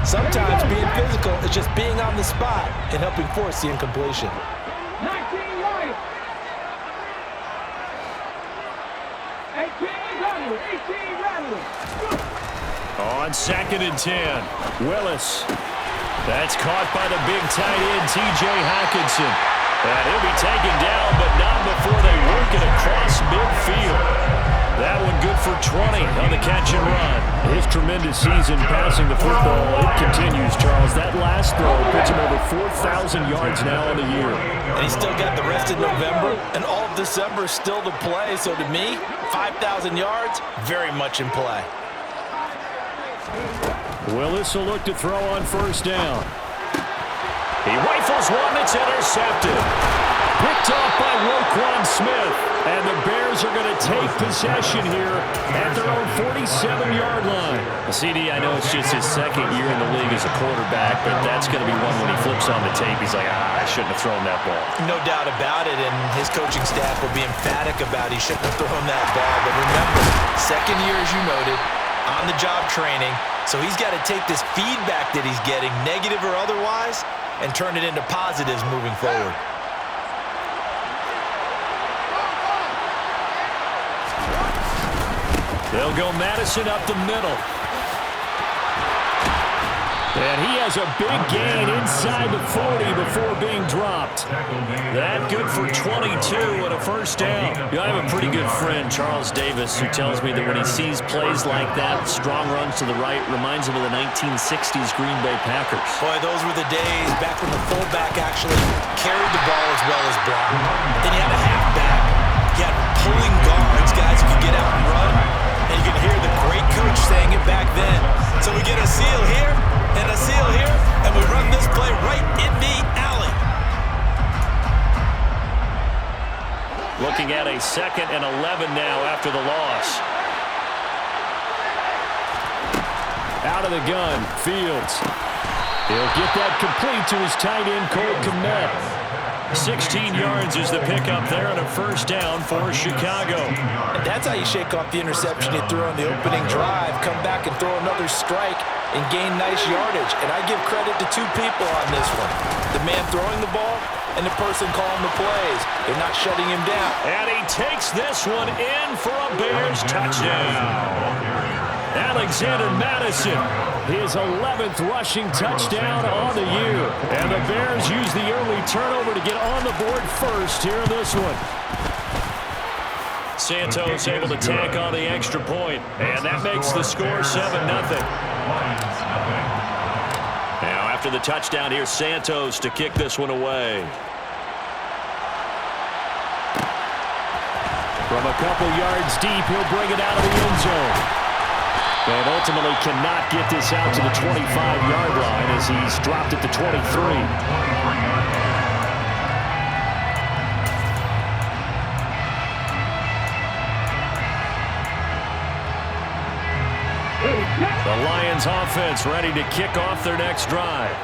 Sometimes being physical is just being on the spot and helping force the incompletion. 19 right. 18 Rattler. 18 Rattler. On 2nd and 10, Willis. That's caught by the big tight end, T.J. Hockenson. And he'll be taken down, but not before they work it across midfield. That one good for 20 on the catch and run. His tremendous season passing the football, it continues, Charles. That last throw puts him over 4,000 yards now on the year. And he's still got the rest of November and all of December still to play. So to me, 5,000 yards, very much in play. Willis will look to throw on 1st down. He rifles one that's intercepted. Picked off by Roquan Smith. And the Bears are going to take possession here at their own 47-yard line. CD, I know it's just his 2nd year in the league as a quarterback, but that's going to be one when he flips on the tape. He's like, I shouldn't have thrown that ball. No doubt about it, and his coaching staff will be emphatic about he shouldn't have thrown that ball. But remember, 2nd year, as you noted, on-the-job training. So he's got to take this feedback that he's getting, negative or otherwise, and turn it into positives moving forward. They'll go Madison up the middle. And he has a big gain inside the 40 before being dropped. That good for 22 and a 1st down. I have a pretty good friend, Charles Davis, who tells me that when he sees plays like that, strong runs to the right, reminds him of the 1960s Green Bay Packers. Boy, those were the days back when the fullback actually carried the ball as well as blocked. Then you had a halfback. You had pulling guards, guys who could get out and run. And you can hear the great coach saying it back then. So we get a seal here and a seal here, and we run this play right in the alley. Looking at a 2nd and 11 now after the loss. Out of the gun, Fields. He'll get that complete to his tight end, Cole Kmet. 16 yards is the pickup there and a 1st down for Chicago. And that's how you shake off the interception you threw on the opening drive, come back and throw another strike and gain nice yardage. And I give credit to 2 people on this one. The man throwing the ball and the person calling the plays. They're not shutting him down. And he takes this one in for a Bears touchdown. Alexander Madison, his 11th rushing touchdown on the year. And the Bears use the early turnover to get on the board first here in this one. Santos able to tack on the extra point, and that makes the score 7-0. Now after the touchdown, here's Santos to kick this one away. From a couple yards deep, he'll bring it out of the end zone. And ultimately cannot get this out to the 25-yard line as he's dropped it to 23. The Lions offense ready to kick off their next drive.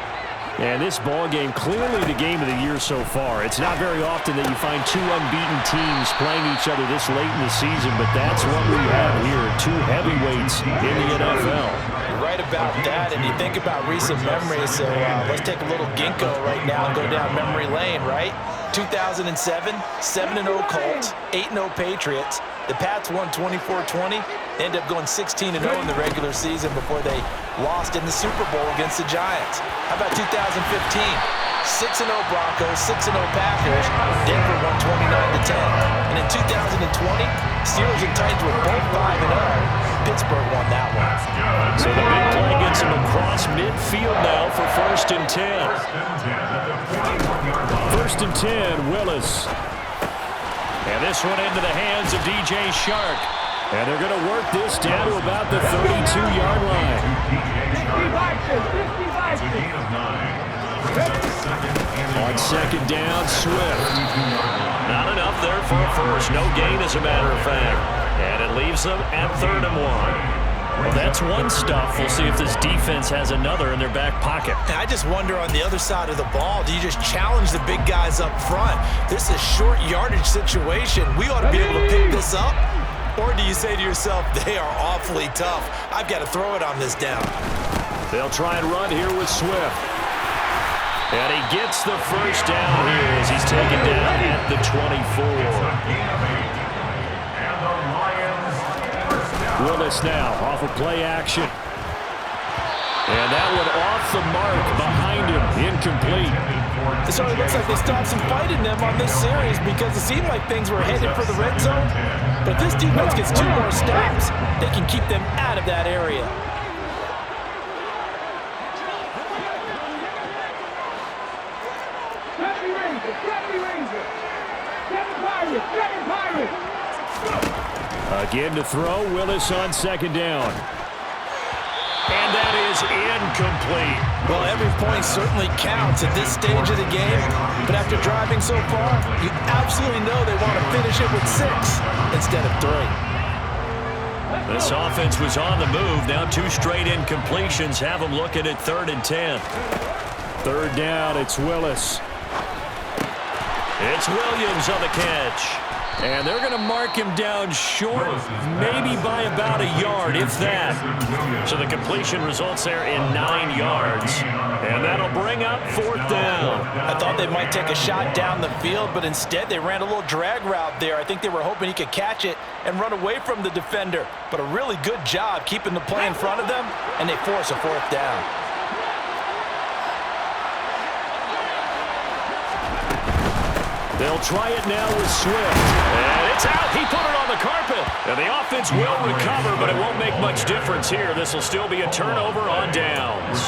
And this ball game, clearly the game of the year so far. It's not very often that you find 2 unbeaten teams playing each other this late in the season, but that's what we have here, 2 heavyweights in the NFL. You're right about that, and you think about recent memories, so let's take a little ginkgo right now and go down memory lane, right? 2007, 7-0 Colts, 8-0 Patriots. The Pats won 24-20. They ended up going 16-0 in the regular season before they lost in the Super Bowl against the Giants. How about 2015? 6-0 Broncos, 6-0 Packers. Denver won 29-10. And in 2020, Steelers and Titans were both 5-0. Pittsburgh won that one. So the big play gets him across midfield now for 1st and 10. 1st and 10, Willis. And this one into the hands of DJ Shark. And they're going to work this down to about the 32-yard line. On 2nd down, Swift. Not enough there for a first. No gain, as a matter of fact. And it leaves them at 3rd and 1. Well, that's one stuff. We'll see if this defense has another in their back pocket. I just wonder on the other side of the ball, do you just challenge the big guys up front? This is short yardage situation. We ought to be able to pick this up. Or do you say to yourself, they are awfully tough. I've got to throw it on this down. They'll try and run here with Swift. And he gets the first down here as he's taken down at the 24. Willis now off of play action. And that one off the mark behind him, incomplete. So it looks like they stopped some fight in them on this series because it seemed like things were headed for the red zone. But if this defense gets 2 more stops, they can keep them out of that area. Again to throw, Willis on second down. And that is incomplete. Well, every point certainly counts at this stage of the game, but after driving so far, you absolutely know they want to finish it with 6 instead of 3. This offense was on the move. Now 2 straight incompletions have them looking at 3rd and 10. 3rd down, it's Willis. It's Williams on the catch. And they're going to mark him down short, maybe by about a yard, if that. So the completion results there in 9 yards. And that'll bring up 4th down. I thought they might take a shot down the field, but instead they ran a little drag route there. I think they were hoping he could catch it and run away from the defender. But a really good job keeping the play in front of them, and they force a 4th down. They'll try it now with Swift. And it's out. He put it on the carpet. And the offense will recover, but it won't make much difference here. This will still be a turnover on downs.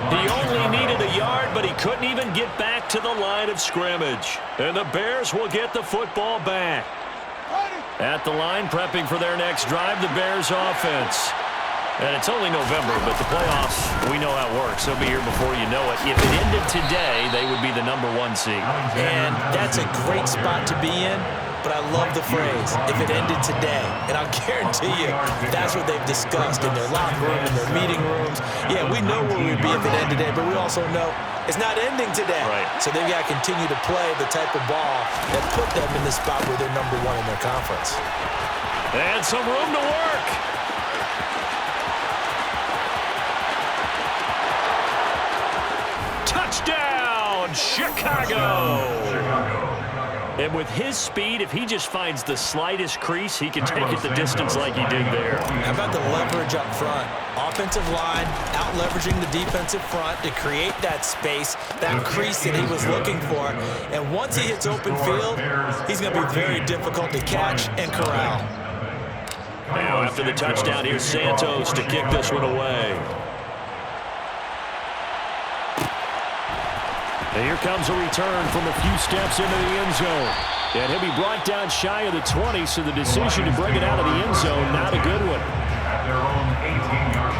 He only needed a yard, but he couldn't even get back to the line of scrimmage. And the Bears will get the football back. At the line, prepping for their next drive, the Bears offense. And it's only November, but the playoffs, we know how it works. They'll be here before you know it. If it ended today, they would be the #1 seed. And that's a great spot to be in, but I love the phrase, if it ended today. And I'll guarantee you, that's what they've discussed in their locker room, in their meeting rooms. Yeah, we know where we'd be if it ended today, but we also know it's not ending today. Right. So they've got to continue to play the type of ball that put them in the spot where they're #1 in their conference. And some room to work. Touchdown, Chicago! And with his speed, if he just finds the slightest crease, he can take it the distance like he did there. How about the leverage up front? Offensive line out-leveraging the defensive front to create that space, that crease that he was looking for. And once he hits open field, he's going to be very difficult to catch and corral. Now after the touchdown, here's Santos to kick this one away. And here comes a return from a few steps into the end zone. And he'll be brought down shy of the 20, so the decision to bring it out of the end zone, not a good one. At their own 18-yard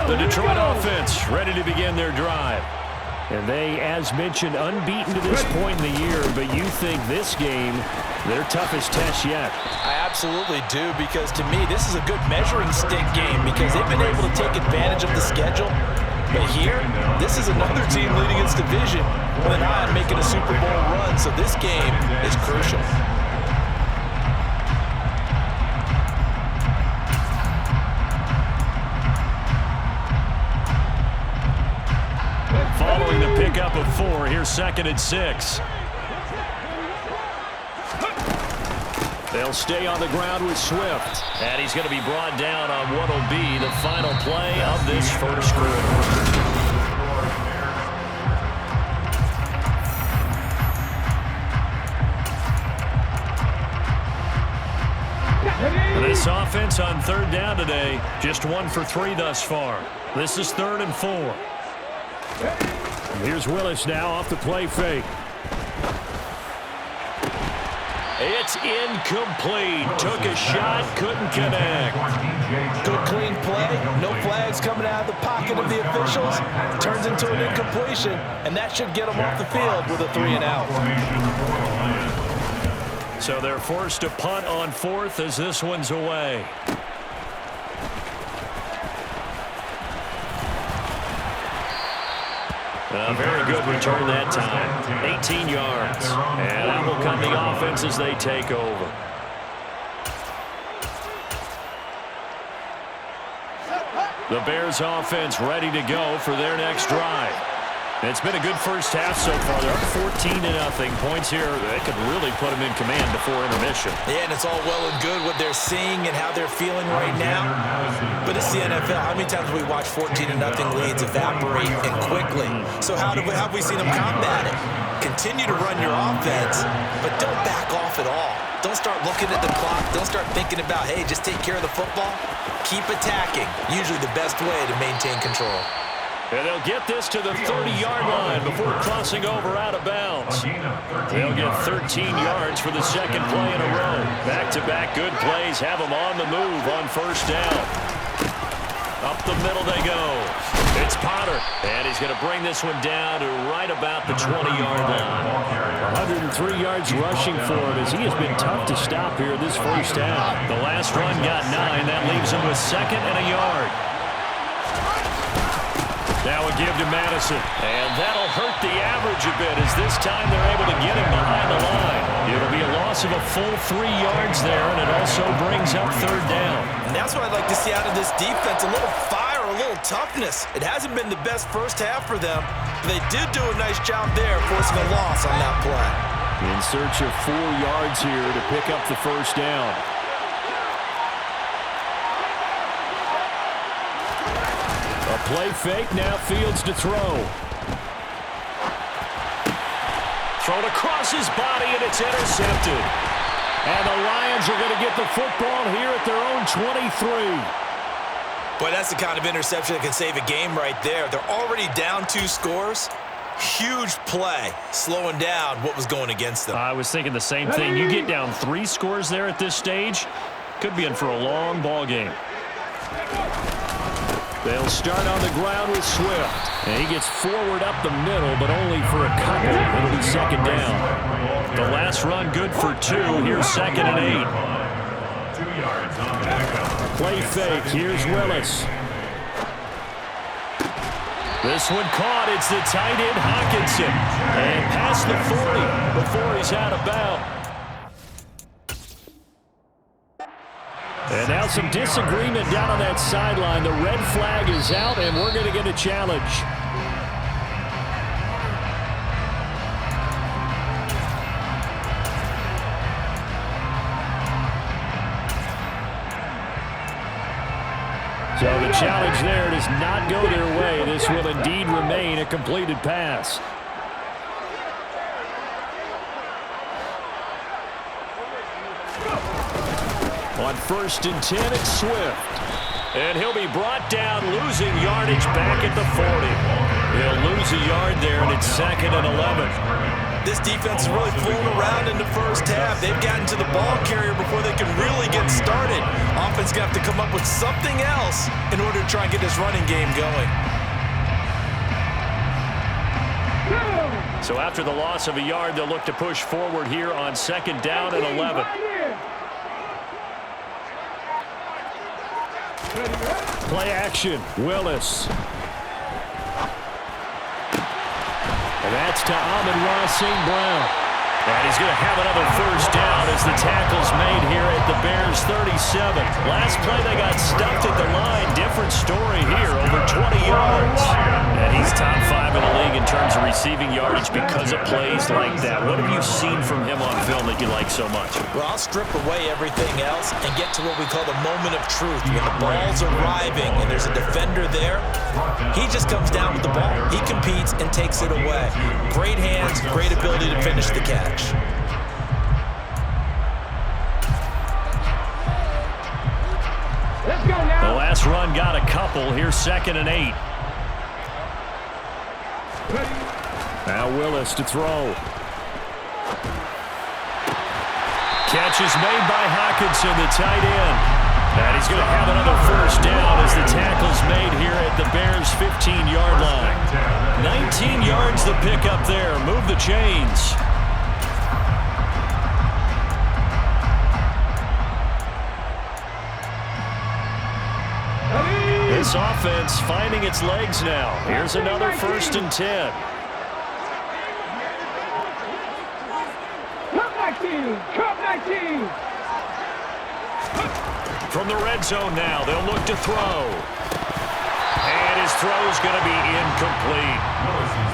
line. The Detroit offense ready to begin their drive. And they, as mentioned, unbeaten to this point in the year, but you think this game, their toughest test yet. I absolutely do, because to me, this is a good measuring stick game because they've been able to take advantage of the schedule. But here, this is another team leading its division with an eye on making a Super Bowl run, so this game is crucial. Following the pickup of 4, here's 2nd and 6. They'll stay on the ground with Swift. And he's going to be brought down on what will be the final play of this first quarter. This offense on 3rd down today, just 1 for 3 thus far. This is 3rd and 4. Here's Willis now off the play fake. It's incomplete. Took a shot, couldn't connect. Good clean play. No flags coming out of the pocket of the officials. Turns into an incompletion, and that should get them off the field with a 3 and out. So they're forced to punt on 4th as this one's away. A very good return that time. 18 yards. And that will come the offense as they take over. The Bears offense ready to go for their next drive. It's been a good first half so far. They're up 14-0. Points here, they could really put them in command before intermission. Yeah, and it's all well and good what they're seeing and how they're feeling right now. But it's the NFL. How many times have we watched 14-0 leads evaporate and quickly? So how have we seen them combat it? Continue to run your offense, but don't back off at all. Don't start looking at the clock. Don't start thinking about, hey, just take care of the football. Keep attacking. Usually the best way to maintain control. And they'll get this to the 30-yard line before crossing over out of bounds. They'll get 13 yards for the second play in a row. Back-to-back good plays have them on the move on first down. Up the middle they go. It's Potter. And he's going to bring this one down to right about the 20-yard line. 103 yards rushing for him as he has been tough to stop here this first half. The last run got 9. That leaves him with second and a yard. Now a give to Madison. And that'll hurt the average a bit as this time they're able to get him behind the line. It'll be a loss of a full 3 yards there, and it also brings up third down. And that's what I'd like to see out of this defense, a little fire, a little toughness. It hasn't been the best first half for them, but they did do a nice job there forcing a loss on that play. In search of 4 yards here to pick up the first down. A play fake, now Fields to throw. Thrown across his body, and it's intercepted. And the Lions are going to get the football here at their own 23. Boy, that's the kind of interception that can save a game right there. They're already down 2 scores. Huge play, slowing down what was going against them. I was thinking the same thing. You get down 3 scores there at this stage, could be in for a long ball game. They'll start on the ground with Swift. And he gets forward up the middle, but only for a couple. It'll be second down. The last run good for 2. Here's second and 8. 2 yards on backup. Play fake. Here's Willis. This one caught. It's the tight end Hawkinson. And past the 40 before he's out of bounds. And now some disagreement down on that sideline. The red flag is out, and we're going to get a challenge. So the challenge there does not go their way. This will indeed remain a completed pass. On 1st and 10, it's Swift. And he'll be brought down, losing yardage back at the 40. He'll lose a yard there, and it's second and 11. This defense is really fooling around in the first half. They've gotten to the ball carrier before they can really get started. Offense going to have to come up with something else in order to try and get this running game going. So after the loss of a yard, they'll look to push forward here on second down and 11. Play action, Willis. And that's to Amon-Ra St. Brown. And he's going to have another first down as the tackle's made here at the Bears 37. Last play they got stuffed at the line. Different story here, over 20 yards. And he's top 5 in the league in terms of receiving yardage because of plays like that. What have you seen from him on film that you like so much? Well, I'll strip away everything else and get to what we call the moment of truth. When the ball's arriving and there's a defender there, he just comes down with the ball. He competes and takes it away. Great hands, great ability to finish the catch. Let's go now. The last run got a couple. Here's second and 8. Now Willis to throw. Catch is made by Hawkinson, the tight end. And he's going to have another first down as the tackle's made here at the Bears' 15-yard line. 19 yards the pickup there. Move the chains. This offense finding its legs now. Here's another 1st and 10. 19. Come 19. From the red zone now, they'll look to throw. And his throw is going to be incomplete.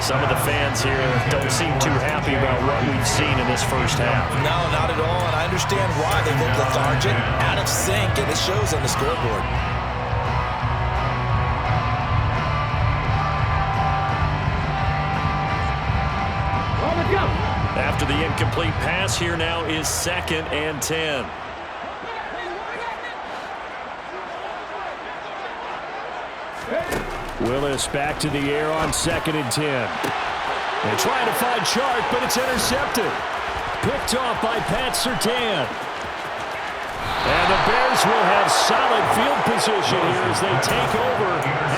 Some of the fans here don't seem too happy about what we've seen in this first half. No, not at all, and I understand why. They look lethargic, out of sync, and it shows on the scoreboard. After the incomplete pass, here now is 2nd and 10. Willis back to the air on 2nd and 10. They're trying to find Chark, but it's intercepted. Picked off by Pat Surtain. And the Bears will have solid field position here as they take over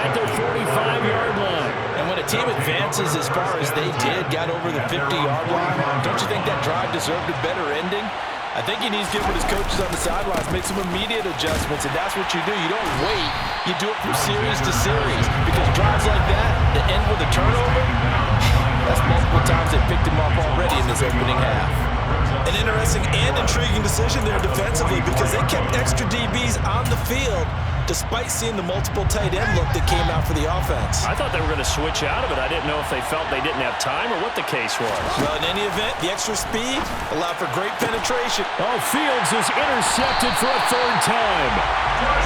at their 45-yard line. And when a team advances as far as they did, got over the 50-yard line, don't you think that drive deserved a better ending? I think he needs to get with his coaches on the sidelines, make some immediate adjustments, and that's what you do. You don't wait. You do it from series to series, because drives like that end with a turnover, that's multiple times they picked him up already in this opening half. An interesting and intriguing decision there defensively, because they kept extra DBs on the field despite seeing the multiple tight end look that came out for the offense. I thought they were going to switch out of it. I didn't know if they felt they didn't have time or what the case was. Well, in any event, the extra speed allowed for great penetration. Oh, Fields is intercepted for a 3rd time.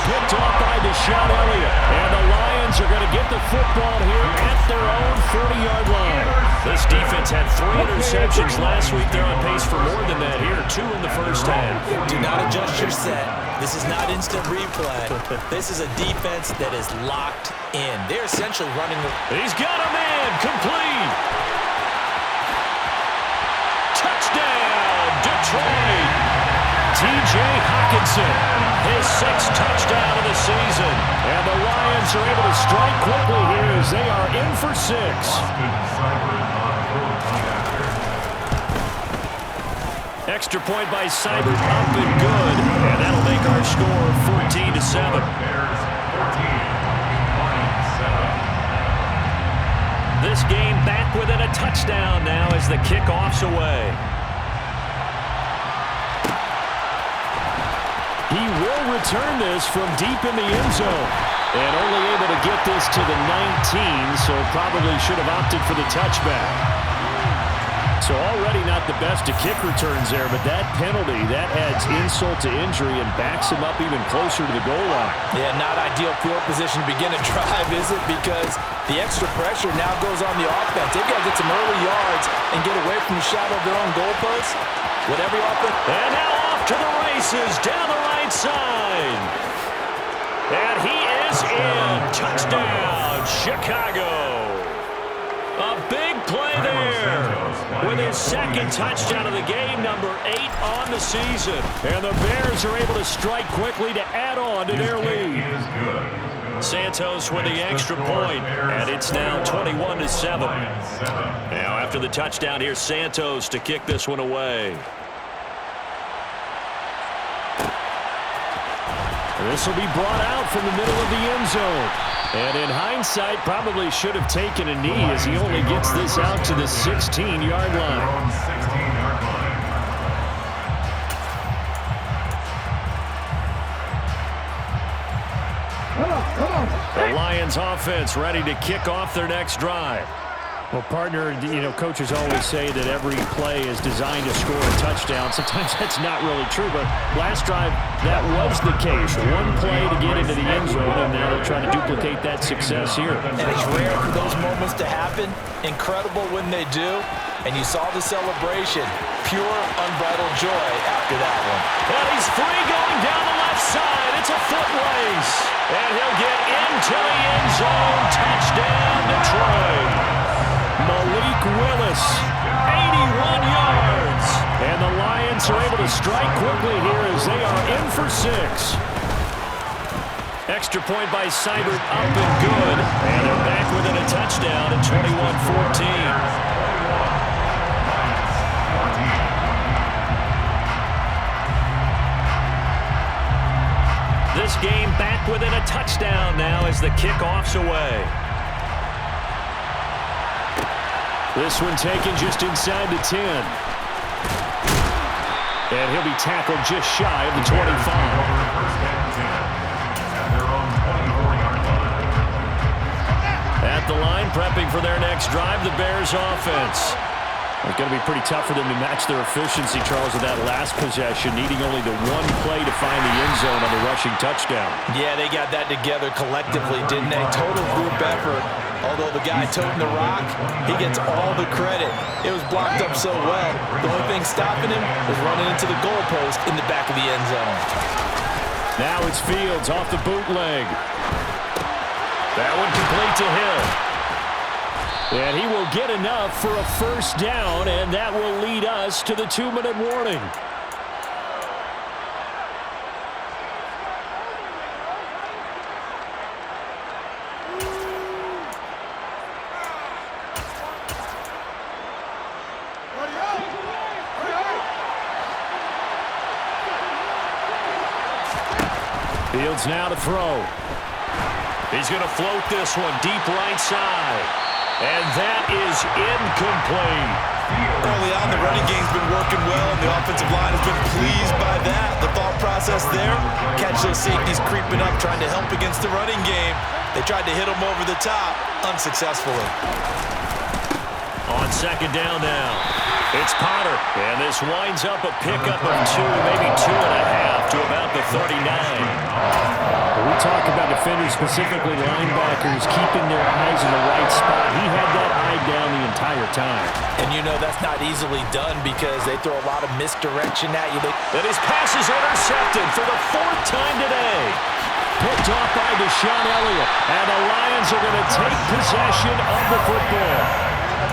Picked off by Deshaun Elliott. And the Lions are going to get the football here at their own 40-yard line. This defense had 3 interceptions last week. They're on pace for more than that here. 2 in the first half. Do not adjust your set. This is not instant replay. This is a defense that is locked in. They're essentially running. He's got a man. Complete. Touchdown, Detroit. T.J. Hockenson, his 6th touchdown of the season. And the Lions are able to strike quickly here as they are in for 6. Extra point by Seibert, up and good. And that'll make our score 14-7. This game back within a touchdown now as the kickoff's away. He will return this from deep in the end zone. And only able to get this to the 19, so probably should have opted for the touchback. So already not the best to kick returns there, but that penalty, that adds insult to injury and backs him up even closer to the goal line. Yeah, not ideal field position to begin a drive, is it? Because the extra pressure now goes on the offense. They've got to get some early yards and get away from the shadow of their own goalposts. Whatever offense. And now off to the races down the right side. And he is in. Touchdown, Chicago. A big play there with his 2nd touchdown of the game, number 8 on the season. And the Bears are able to strike quickly to add on to their lead. Santos with the extra point, and it's now 21-7. Now after the touchdown, here's Santos to kick this one away. This will be brought out from the middle of the end zone. And in hindsight, probably should have taken a knee as he only gets this out to the 16-yard line. The Lions offense ready to kick off their next drive. Well, partner, coaches always say that every play is designed to score a touchdown. Sometimes that's not really true, but last drive, that was the case. One play to get into the end zone, and now they'll try to duplicate that success here. And it's rare for those moments to happen. Incredible when they do. And you saw the celebration. Pure, unbridled joy after that one. And he's free going down the left side. It's a foot race. And he'll get into the end zone. Touchdown, Detroit. Malik Willis, 81 yards. And the Lions are able to strike quickly here as they are in for 6. Extra point by Seibert, up and good. And they're back within a touchdown at 21-14. This game back within a touchdown now as the kickoff's away. This one taken just inside the 10. And he'll be tackled just shy of the 25. First and 10 at their own 24-yard line. At the line, prepping for their next drive, the Bears offense. It's going to be pretty tough for them to match their efficiency, Charles, with that last possession, needing only the one play to find the end zone on the rushing touchdown. Yeah, they got that together collectively, didn't they? Total group effort. Although the guy toting the rock, he gets all the credit. It was blocked up so well. The only thing stopping him was running into the goalpost in the back of the end zone. Now it's Fields off the bootleg. That one complete to Hill. And he will get enough for a first down, and that will lead us to the 2-minute warning. Fields now to throw. He's going to float this one deep right side. And that is incomplete. Early on, the running game's been working well, and the offensive line has been pleased by that. The thought process there, catch those safeties creeping up, trying to help against the running game. They tried to hit them over the top, unsuccessfully. On second down now, it's Potter. And this winds up a pickup of 2, maybe 2.5 to about the 39. We talk about defenders, specifically linebackers, keeping their eyes in the right spot. He had that eye down the entire time. And you know that's not easily done because they throw a lot of misdirection at you. But his pass is intercepted for the 4th time today. Picked off by Deshaun Elliott. And the Lions are going to take possession of the football.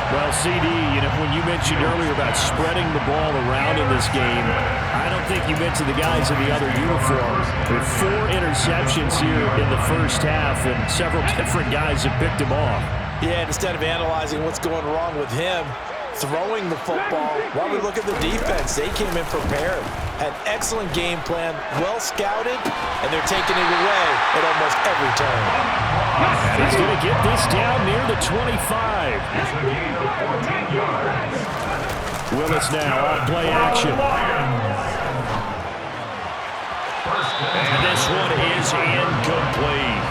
Well, CD, you know, when you mentioned earlier about spreading the ball around in this game, I don't think you mentioned the guys in the other uniforms. There were 4 interceptions here in the first half, and several different guys have picked him off. Yeah, instead of analyzing what's going wrong with him, throwing the football, while we look at the defense, they came in prepared, had an excellent game plan, well scouted, and they're taking it away at almost every turn. And he's going to get this down near the 25. It's a gain of 14 yards. Willis now on play action. And this one is incomplete.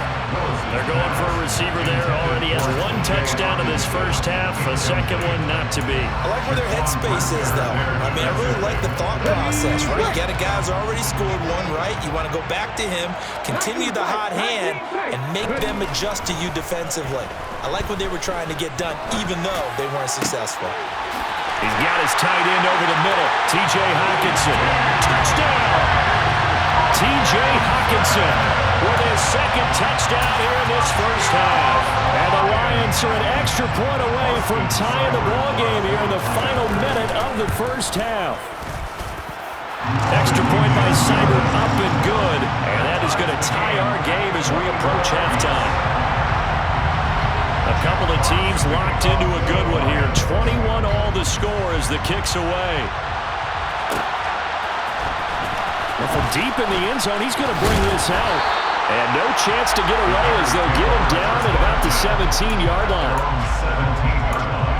They're going for a receiver there. Already has 1 touchdown in this first half. A second one not to be. I like where their headspace is, though. I mean, I really like the thought process, right? You got a guy who's already scored 1, right? You want to go back to him, continue the hot hand, and make them adjust to you defensively. I like what they were trying to get done, even though they weren't successful. He's got his tight end over the middle. T.J. Hockenson. Touchdown! T.J. Hockenson with his 2nd touchdown here in this first half. And the Lions are an extra point away from tying the ball game here in the final minute of the first half. Extra point by Seibert up and good. And that is going to tie our game as we approach halftime. A couple of teams locked into a good one here. 21 all the score as the kick's away. Well, from deep in the end zone, he's going to bring this out. And no chance to get away as they'll get him down at about the 17-yard line. 17-yard line.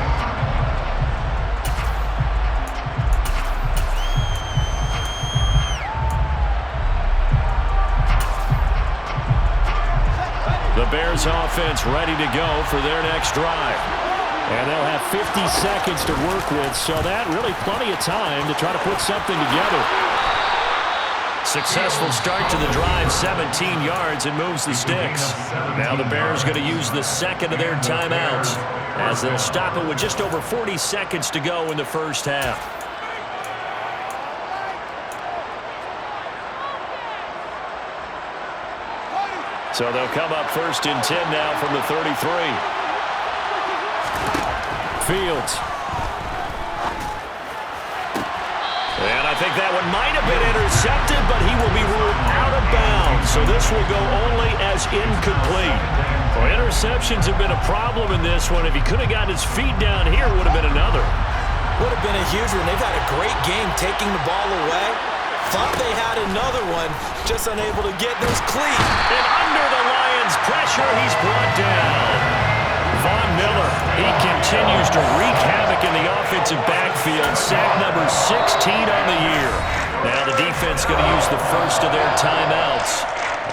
The Bears offense ready to go for their next drive. And they'll have 50 seconds to work with, so that really plenty of time to try to put something together. Successful start to the drive, 17 yards, and moves the sticks. Now the Bears going to use the 2nd of their timeouts as they'll stop it with just over 40 seconds to go in the first half. So they'll come up 1st and 10 now from the 33. Fields. And I think that one might have been intercepted, but he will be ruled out of bounds. So this will go only as incomplete. Well, interceptions have been a problem in this one. If he could have got his feet down here, it would have been another. Would have been a huge one. They've had a great game taking the ball away. Thought they had another one, just unable to get those cleats. And under the Lions' pressure, he's brought down. Von Miller, he continues to wreak havoc in the offensive backfield. Sack number 16 on the year. going to use the first of their timeouts,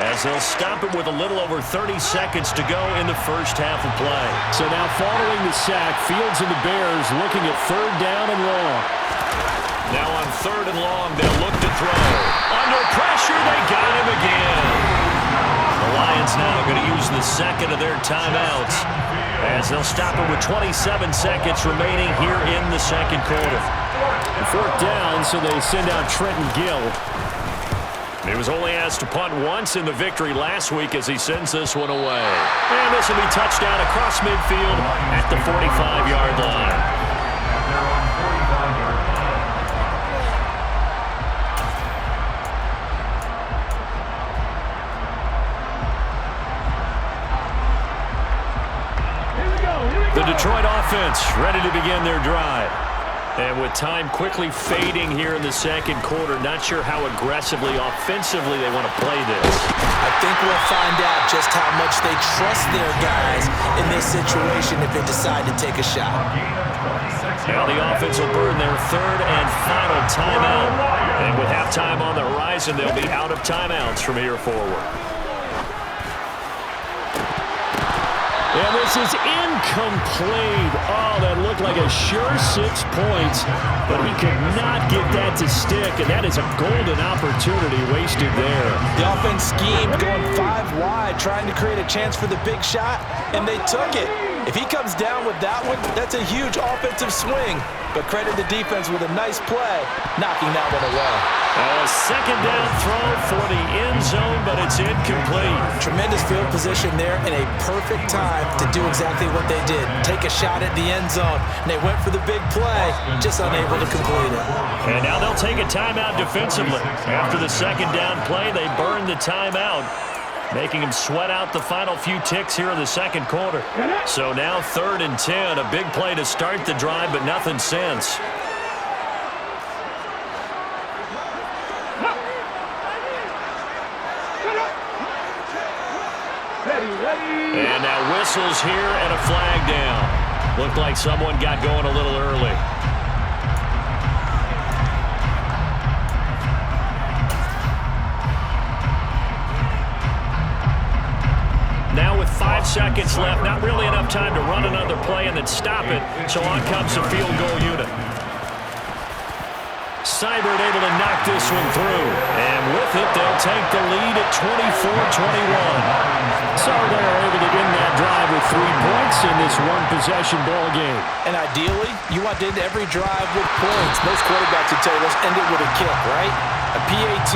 as they'll stop it with a little over 30 seconds to go in the first half of play. So now following the sack, Fields and the Bears looking at 3rd down and long. Now on 3rd and long, they'll look to throw. Under pressure, they got him again. The Lions now going to use the second of their timeouts, as they'll stop it with 27 seconds remaining here in the second quarter. 4th down, so they send out Trenton Gill. He was only asked to punt once in the victory last week as he sends this one away. And this will be touchdown across midfield at the 45-yard line. The Detroit offense ready to begin their drive. And with time quickly fading here in the second quarter, not sure how aggressively, offensively they want to play this. I think we'll find out just how much they trust their guys in this situation if they decide to take a shot. Now the offense will burn their 3rd and final timeout. And with halftime on the horizon, they'll be out of timeouts from here forward. And this is incomplete. Oh, that looked like a sure 6 points, but he could not get that to stick, and that is a golden opportunity wasted there. The offense schemed going 5 wide, trying to create a chance for the big shot, and they took it. If he comes down with that one, that's a huge offensive swing. But credit the defense with a nice play, knocking that one away. A second down throw for the end zone, but it's incomplete. Tremendous field position there and a perfect time to do exactly what they did. Take a shot at the end zone. And they went for the big play, just unable to complete it. And now they'll take a timeout defensively. After the second down play, they burn the timeout, making him sweat out the final few ticks here in the second quarter. So now 3rd and 10, a big play to start the drive, but nothing since. And now whistles here and a flag down. Looked like someone got going a little early. Now with 5 seconds left, not really enough time to run another play and then stop it, so on comes the field goal unit. Seibert able to knock this one through, and with it, they'll take the lead at 24-21. So they're able to end that drive with 3 points in this one-possession ball game. And ideally, you want to end every drive with points. Most quarterbacks would tell you, let's end it with a kick, right? A PAT,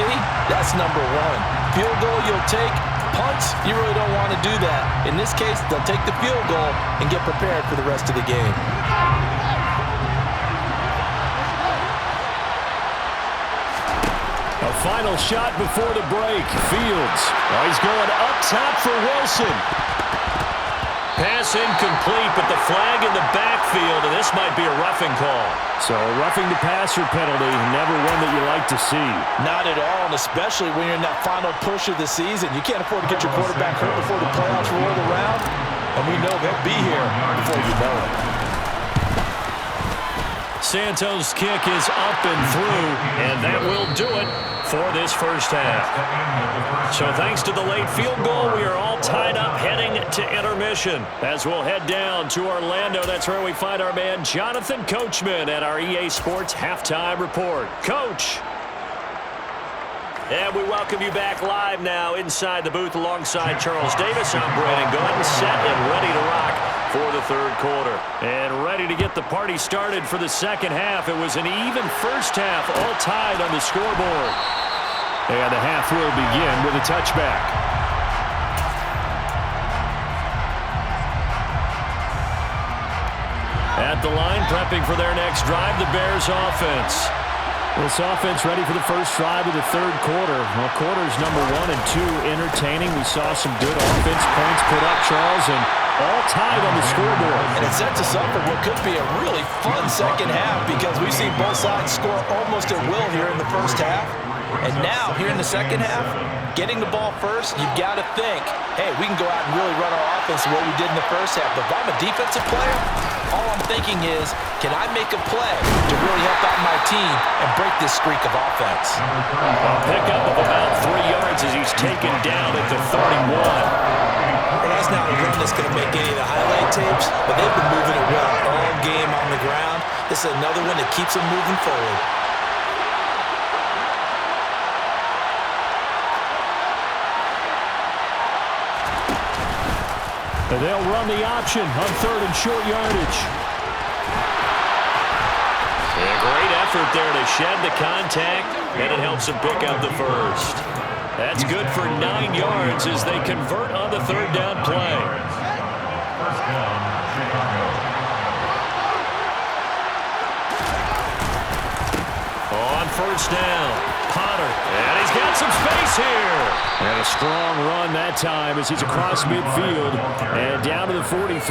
that's number 1. Field goal you'll take. Punts, you really don't want to do that. In this case, they'll take the field goal and get prepared for the rest of the game. A final shot before the break. Fields. Oh, he's going up top for Wilson. Pass incomplete, but the flag in the backfield, and this might be a roughing call. So a roughing the passer penalty, never one that you like to see. Not at all, and especially when you're in that final push of the season. You can't afford to get your quarterback hurt before the playoffs roll around, and we know they'll be here before you know it. Santos' kick is up and through, and that will do it for this first half. So thanks to the late field goal, we are all tied up heading to intermission. As we'll head down to Orlando, that's where we find our man Jonathan Coachman at our EA Sports Halftime Report. Coach! And we welcome you back live now inside the booth alongside Charles Davis. I'm Brandon Gunn, set and ready to rock for the third quarter. And ready to get the party started for the second half. It was an even first half, all tied on the scoreboard. And the half will begin with a touchback. At the line, prepping for their next drive, the Bears offense. This offense ready for the first drive of the third quarter. Well, quarters number 1 and 2 entertaining. We saw some good offense points put up, Charles, and all tied on the scoreboard. And it sets us up for what could be a really fun second half because we've seen both sides score almost at will here in the first half. And now, here in the second half, getting the ball first, you've got to think, hey, we can go out and really run our offense the way we did in the first half. But if I'm a defensive player, All I'm thinking is, can I make a play to really help out my team and break this streak of offense? A pickup of about 3 yards as he's taken down at the 31. Well, that's not a run that's going to make any of the highlight tapes, but they've been moving it well all game on the ground. This is another one that keeps them moving forward. And they'll run the option on 3rd and short yardage. A great effort there to shed the contact, and it helps them pick up the first. That's good for 9 yards as they convert on the 3rd down play. First down, Chicago. On 1st down, Potter, and he's got some space here. And a strong run that time as he's across midfield and down to the 43.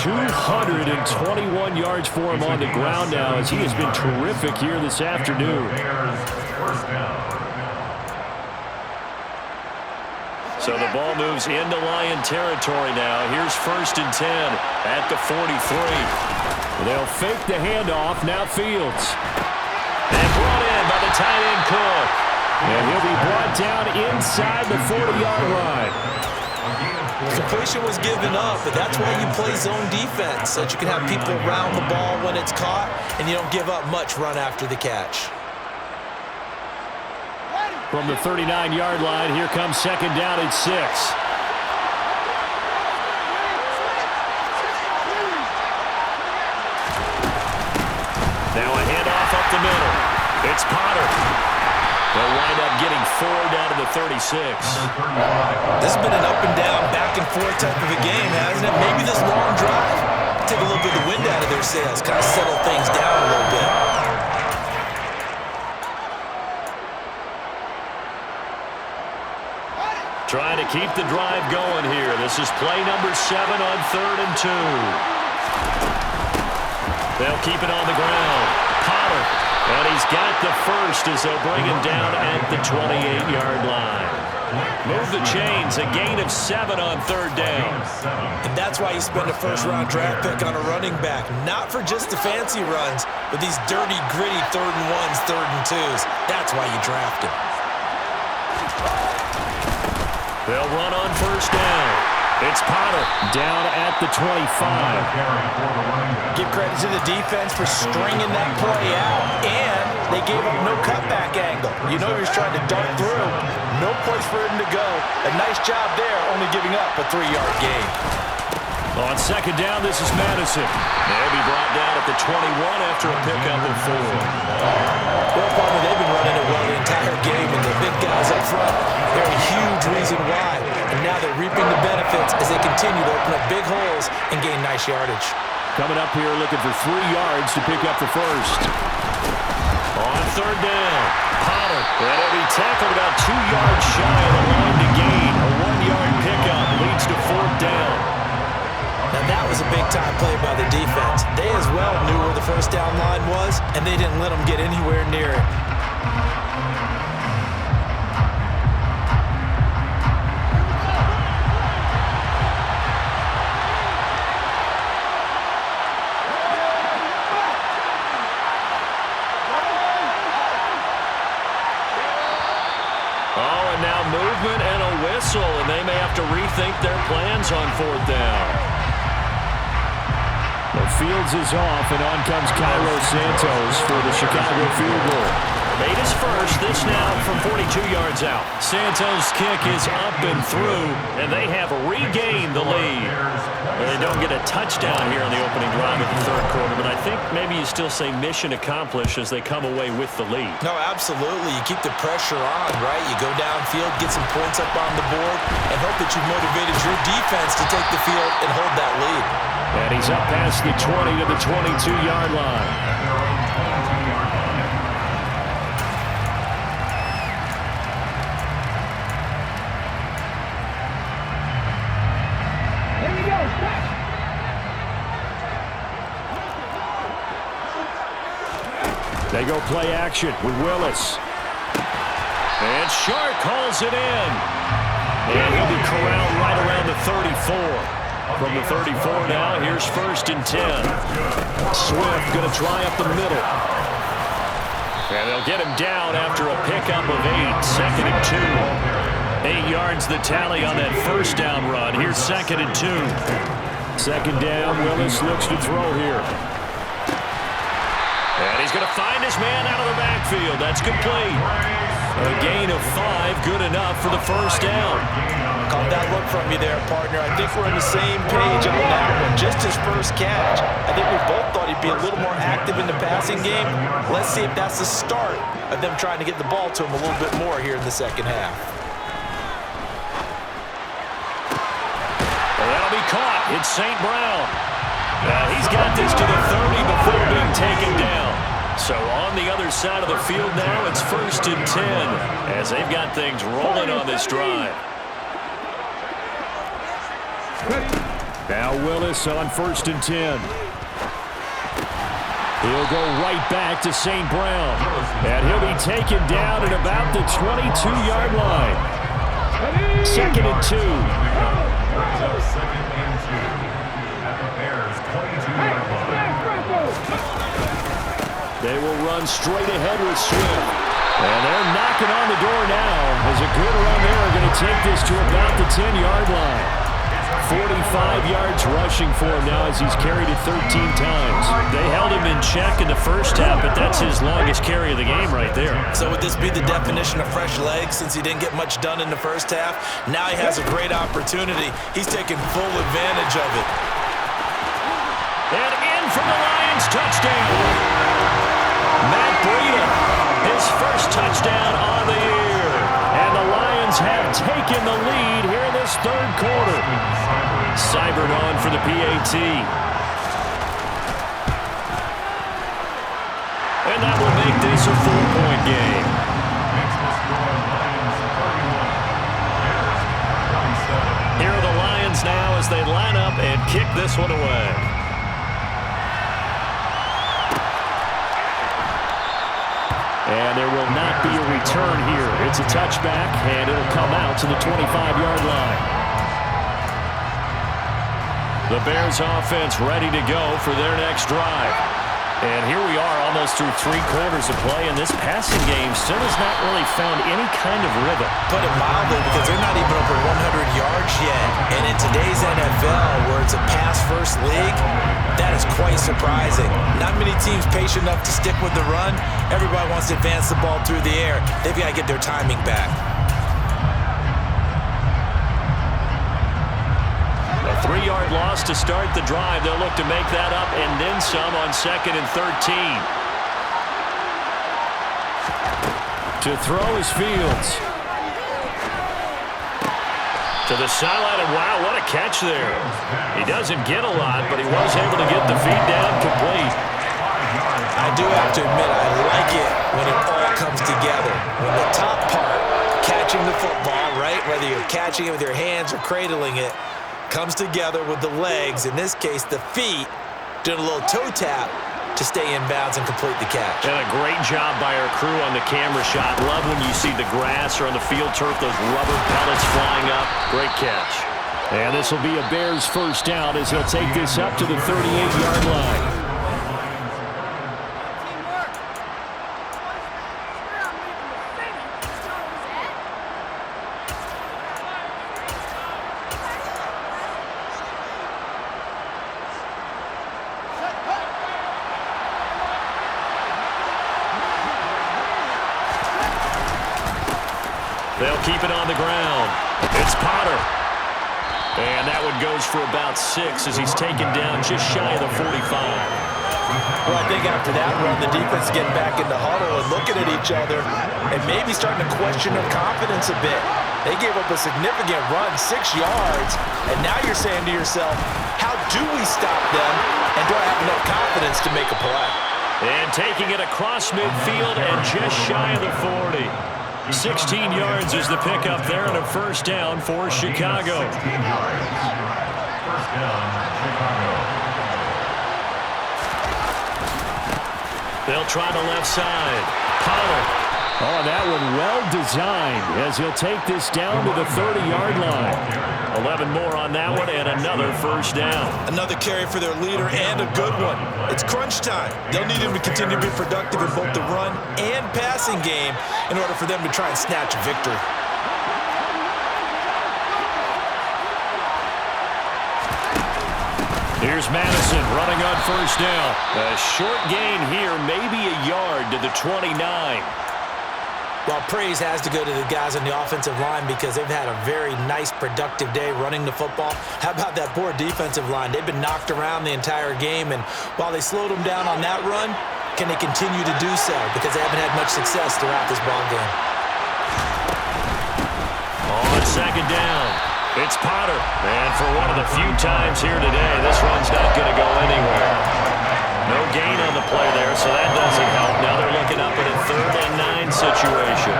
221 yards for him on the ground now as he has been terrific here this afternoon. First down. So the ball moves into Lion territory now. Here's 1st and 10 at the 43. They'll fake the handoff. Now Fields. And brought in by the tight end Cook. And he'll be brought down inside the 40-yard line. Completion was given up, but that's why you play zone defense, so that you can have people around the ball when it's caught, and you don't give up much run after the catch. From the 39-yard line, here comes 2nd down and 6. Now a handoff up the middle. It's Potter. They'll wind up getting 4 down to the 36. This has been an up and down, back and forth type of a game, hasn't it? Maybe this long drive take a little bit of the wind out of their sails, kind of settle things down a little bit. Trying to keep the drive going here. This is play number 7 on 3rd and 2. They'll keep it on the ground. Potter. And he's got the first as they'll bring him down at the 28-yard line. Move the chains. A gain of 7 on 3rd down. And that's why you spend a first-round draft pick on a running back. Not for just the fancy runs, but these dirty, gritty 3rd and 1s, 3rd and 2s. That's why you draft him. They'll run on 1st down. It's Potter down at the 25. Give credit to the defense for stringing that play out, and they gave up no cutback angle. You know he was trying to dart through. No place for him to go. A nice job there, only giving up a 3-yard gain. On 2nd down, this is Madison. They'll be brought down at the 21 after a pickup of 4. Well, partner, they've been running it well the entire game, and the big guys up front, they're a huge reason why. And now they're reaping the benefits as they continue to open up big holes and gain nice yardage. Coming up here looking for 3 yards to pick up the first. On 3rd down, Potter. That'll be tackled about 2 yards shy of the line to gain. A 1-yard pickup leads to 4th down. Now that was a big-time play by the defense. They as well knew where the first down line was, and they didn't let them get anywhere near it. Oh, and now movement and a whistle, and they may have to rethink their plans on 4th down. The Fields is off, and on comes Cairo Santos for the Chicago field goal. Made his first, this now from 42 yards out. Santos' kick is up and through, and they have regained the lead. They don't get a touchdown here on the opening drive of the 3rd quarter, but I think maybe you still say mission accomplished as they come away with the lead. No, absolutely. You keep the pressure on, right? You go downfield, get some points up on the board, and hope that you've motivated your defense to take the field and hold that lead. And he's up past the 20 to the 22-yard line. Here we go. They go play action with Willis. And Shark calls it in. And he'll be corralled right around the 34. From the 34 now, here's 1st and 10. Swift going to try up the middle. And they'll get him down after a pickup of 8. 2nd and 2. 8 yards the tally on that 1st down run. Here's 2nd and 2. 2nd down, Willis looks to throw here. And he's going to find his man out of the backfield. That's complete. A gain of 5, good enough for the 1st down. Caught that look from you there, partner. I think we're on the same page on that one. Just his first catch. I think we both thought he'd be a little more active in the passing game. Let's see if that's the start of them trying to get the ball to him a little bit more here in the second half. Well, that'll be caught. It's St. Brown. He's got this to the 30 before being taken down. So on the other side of the field now, it's 1st and 10 as they've got things rolling on this drive. Now Willis on 1st and 10. He'll go right back to St. Brown. And he'll be taken down at about the 22-yard line. 2nd and 2. They will run straight ahead with Swift. And they're knocking on the door now as a good run there going to take this to about the 10-yard line. 45 yards rushing for him now as he's carried it 13 times. They held him in check in the first half, but that's his longest carry of the game right there. So would this be the definition of fresh legs since he didn't get much done in the first half? Now he has a great opportunity. He's taking full advantage of it. And in for the Lions, touchdown. Matt Breida, his first touchdown on the year. And the Lions have taken the lead here in this 3rd quarter. Seibert on for the PAT. And that will make this a 4-point game. Here are the Lions now as they line up and kick this one away. And there will not be a return here. It's a touchback, and it'll come out to the 25-yard line. The Bears offense ready to go for their next drive. And here we are almost through 3 quarters of play, and this passing game still has not really found any kind of rhythm. Put it mildly, because they're not even over 100 yards yet. And in today's NFL, where it's a pass-first league, that is quite surprising. Not many teams patient enough to stick with the run. Everybody wants to advance the ball through the air. They've got to get their timing back. A 3-yard loss to start the drive. They'll look to make that up and then some on 2nd and 13. To throw is Fields. To the sideline, and wow, what a catch there. He doesn't get a lot, but he was able to get the feed down complete. I do have to admit, I like it when it all comes together. When the top part, catching the football, right, whether you're catching it with your hands or cradling it, comes together with the legs, in this case the feet, doing a little toe tap to stay in bounds and complete the catch. And a great job by our crew on the camera shot. Love when you see the grass or on the field turf, those rubber pellets flying up. Great catch. And this will be a Bears 1st down as he'll take this up to the 38-yard line. They'll keep it on the ground. It's Potter. And that one goes for about 6 as he's taken down just shy of the 45. Well, I think after that run, the defense is getting back in the huddle and looking at each other and maybe starting to question their confidence a bit. They gave up a significant run, 6 yards, and now you're saying to yourself, how do we stop them, and do I have enough confidence to make a play? And taking it across midfield and just shy of the 40. 16 yards is the pickup there and a 1st down for Chicago. 16 yards. 1st down, Chicago. They'll try the left side. Pollard Oh, that one well designed as he'll take this down to the 30-yard line. 11 more on that one and another first down. Another carry for their leader and a good one. It's crunch time. They'll need him to continue to be productive in both the run and passing game in order for them to try and snatch a victory. Here's Madison running on first down. A short gain here, maybe a yard to the 29. Well, praise has to go to the guys on the offensive line because they've had a very nice, productive day running the football. How about that poor defensive line? They've been knocked around the entire game, and while they slowed them down on that run, can they continue to do so? Because they haven't had much success throughout this ball game. On second down, it's Potter. And for one of the few times here today, this run's not going to go anywhere. No gain on the play there, so that doesn't help. Now they're looking up at a 3rd and 9 situation.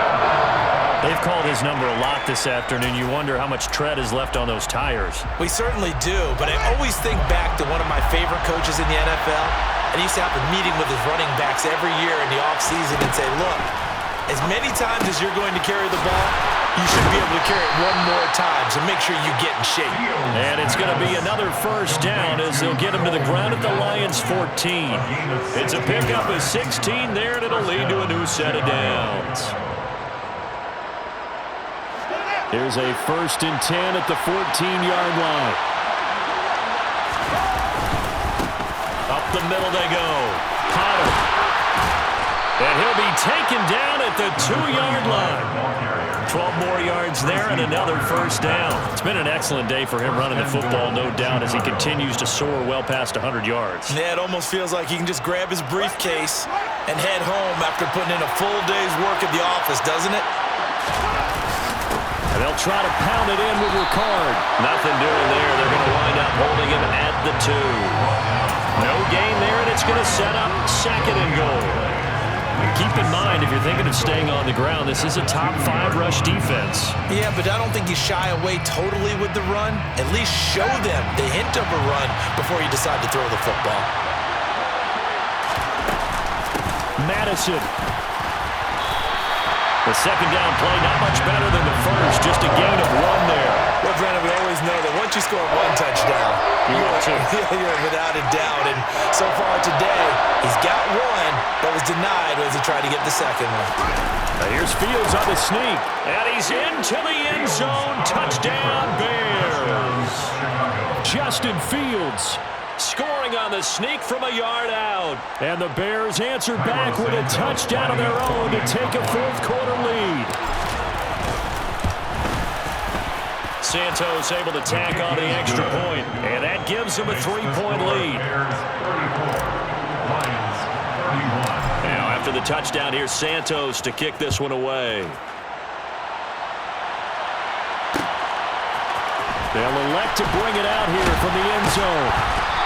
They've called his number a lot this afternoon. You wonder how much tread is left on those tires. We certainly do, but I always think back to one of my favorite coaches in the NFL, and he used to have a meeting with his running backs every year in the offseason and say, look, as many times as you're going to carry the ball, you should be able to carry it one more time, so make sure you get in shape. And it's going to be another first down as they'll get him to the ground at the Lions' 14. It's a pickup of 16 there, and it'll lead to a new set of downs. Here's a 1st and 10 at the 14-yard line. Up the middle they go. Potter. And he'll be taken down at the 2-yard line. 12 more yards there and another first down. It's been an excellent day for him running the football, no doubt, as he continues to soar well past 100 yards. Yeah, it almost feels like he can just grab his briefcase and head home after putting in a full day's work at the office, doesn't it? And they'll try to pound it in with Ricard. Nothing doing there. They're going to wind up holding him at the 2. No gain there, and it's going to set up 2nd and goal. Keep in mind, if you're thinking of staying on the ground, this is a top 5 rush defense. Yeah, but I don't think you shy away totally with the run. At least show them the hint of a run before you decide to throw the football. Madison. The second down play, not much better than the first, just a gain of 1 there. Well, Brandon, we always know that once you score 1 touchdown, you're without a doubt. And so far today, he's got 1, but was denied as he tried to get the second one. Now here's Fields on the sneak. And he's into the end zone. Touchdown, Bears. Justin Fields scoring on the sneak from a yard out. And the Bears answer back with a touchdown of their own to take a 4th-quarter lead. Santos able to tack on the extra point, and that gives him a 3-point lead. Now, after the touchdown, here's Santos to kick this one away. They'll elect to bring it out here from the end zone.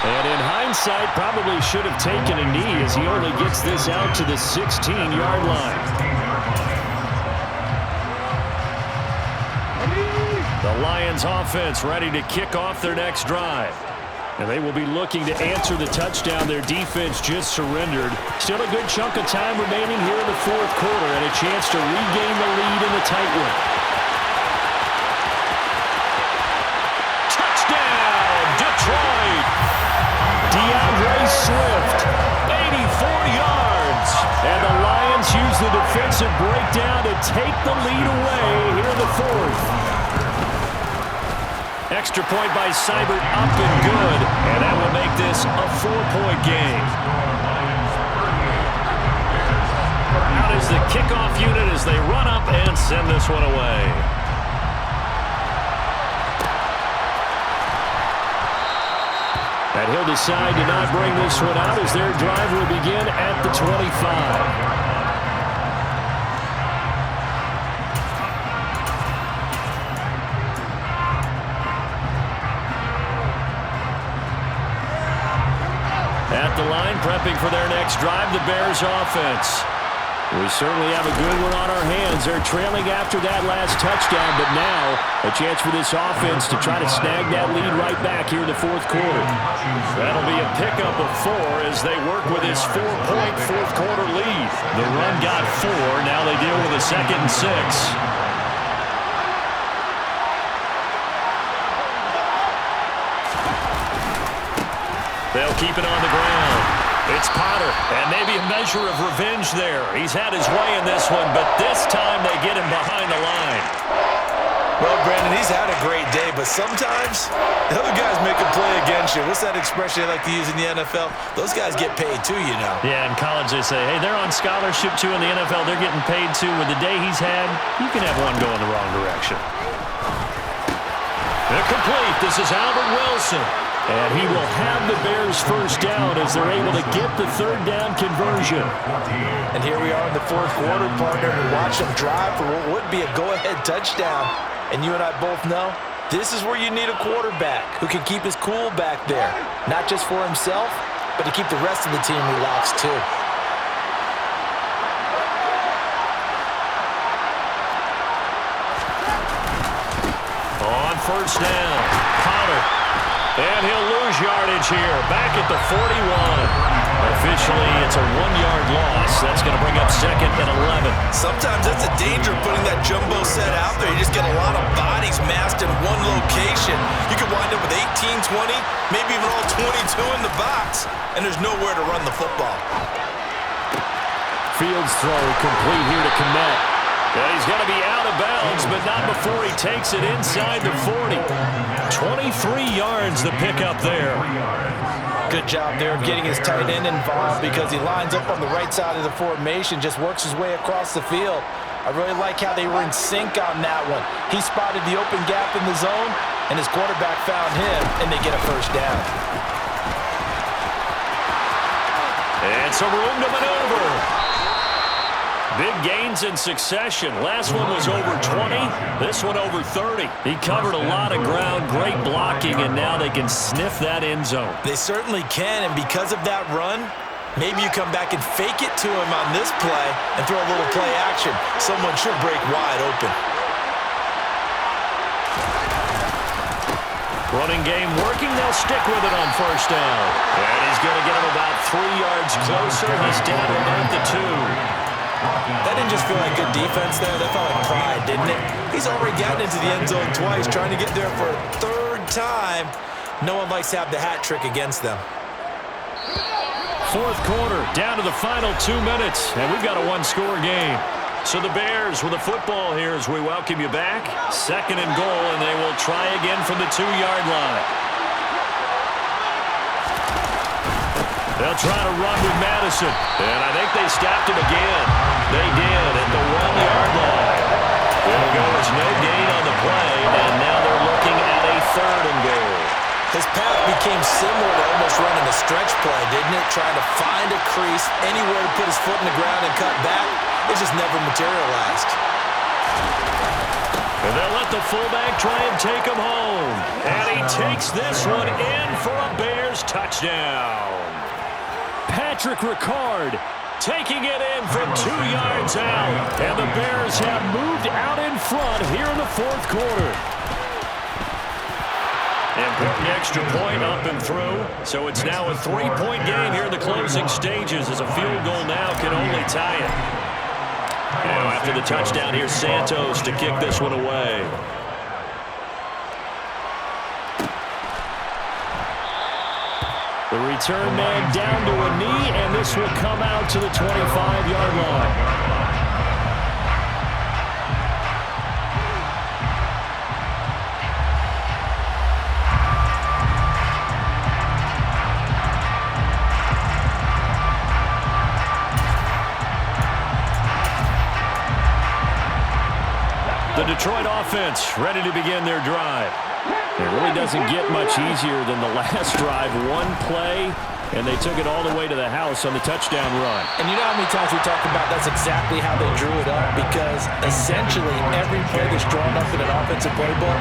And in hindsight, probably should have taken a knee as he only gets this out to the 16-yard line. The Lions offense ready to kick off their next drive. And they will be looking to answer the touchdown their defense just surrendered. Still a good chunk of time remaining here in the 4th quarter and a chance to regain the lead in the tight one. Touchdown, Detroit! DeAndre Swift, 84 yards. And the Lions use the defensive breakdown to take the lead away here in the 4th. Extra point by Seibert, up and good. And that will make this a 4-point game. Out is the kickoff unit as they run up and send this one away. And he'll decide to not bring this one out as their drive will begin at the 25. At the line, prepping for their next drive, the Bears offense. We certainly have a good one on our hands Dolphins are trailing after that last touchdown, but now a chance for this offense to try to snag that lead right back here in the fourth quarter. That'll be a pickup of 4 as they work with this 4-point fourth quarter lead. The run got 4. Now they deal with a 2nd and 6. They'll keep it on the ground. It's Potter, and maybe a measure of revenge there. He's had his way in this one, but this time they get him behind the line. Well, Brandon, he's had a great day, but sometimes the other guys make a play against you. What's that expression they like to use in the NFL? Those guys get paid too, you know. Yeah, in college they say, hey, they're on scholarship too. In the NFL, they're getting paid too. With the day he's had, you can have one go in the wrong direction. They're complete. This is Albert Wilson. And he will have the Bears first down as they're able to get the third down conversion. And here we are in the fourth quarter, partner. We watch them drive for what would be a go-ahead touchdown. And you and I both know this is where you need a quarterback who can keep his cool back there. Not just for himself, but to keep the rest of the team relaxed too. On first down, Potter. And he'll lose yardage here, back at the 41. Officially, it's a 1-yard loss. That's going to bring up 2nd and 11. Sometimes that's a danger putting that jumbo set out there. You just get a lot of bodies massed in one location. You could wind up with 18, 20, maybe even all 22 in the box, and there's nowhere to run the football. Fields throw complete here to Kmet. Yeah, he's going to be out of bounds, but not before he takes it inside the 40. 23 yards the pickup there. Good job there of getting his tight end involved because he lines up on the right side of the formation, just works his way across the field. I really like how they were in sync on that one. He spotted the open gap in the zone, and his quarterback found him, and they get a first down. And some room to maneuver. Big gains in succession. Last one was over 20. This one over 30. He covered a lot of ground, great blocking, and now they can sniff that end zone. They certainly can, and because of that run, maybe you come back and fake it to him on this play and throw a little play action. Someone should break wide open. Running game working. They'll stick with it on first down. And he's going to get him about 3 yards closer. He's down at the 2. That didn't just feel like good defense there. That felt like pride, didn't it? He's already gotten into the end zone twice, trying to get there for a 3rd time. No one likes to have the hat trick against them. Fourth quarter, down to the final 2 minutes, and we've got a 1-score game. So the Bears with the football here as we welcome you back. 2nd and goal, and they will try again from the 2-yard line. They'll try to run with Madison, and I think they stopped him again. They did at the 1-yard line. It'll go as no gain on the play, and now they're looking at a 3rd and goal. His path became similar to almost running a stretch play, didn't it? Trying to find a crease, anywhere to put his foot in the ground and cut back. It just never materialized. And they'll let the fullback try and take him home. And he takes this one in for a Bears touchdown. Patrick Ricard taking it in from 2 yards out. And the Bears have moved out in front here in the fourth quarter. Important extra point up and through. So it's now a 3-point game here in the closing stages as a field goal now can only tie it. Now after the touchdown, here's Santos to kick this one away. The return man down to a knee, and this will come out to the 25-yard line. The Detroit offense ready to begin their drive. It really doesn't get much easier than the last drive. One play, and they took it all the way to the house on the touchdown run. And you know how many times we talk about that's exactly how they drew it up, because essentially every play that's drawn up in an offensive playbook,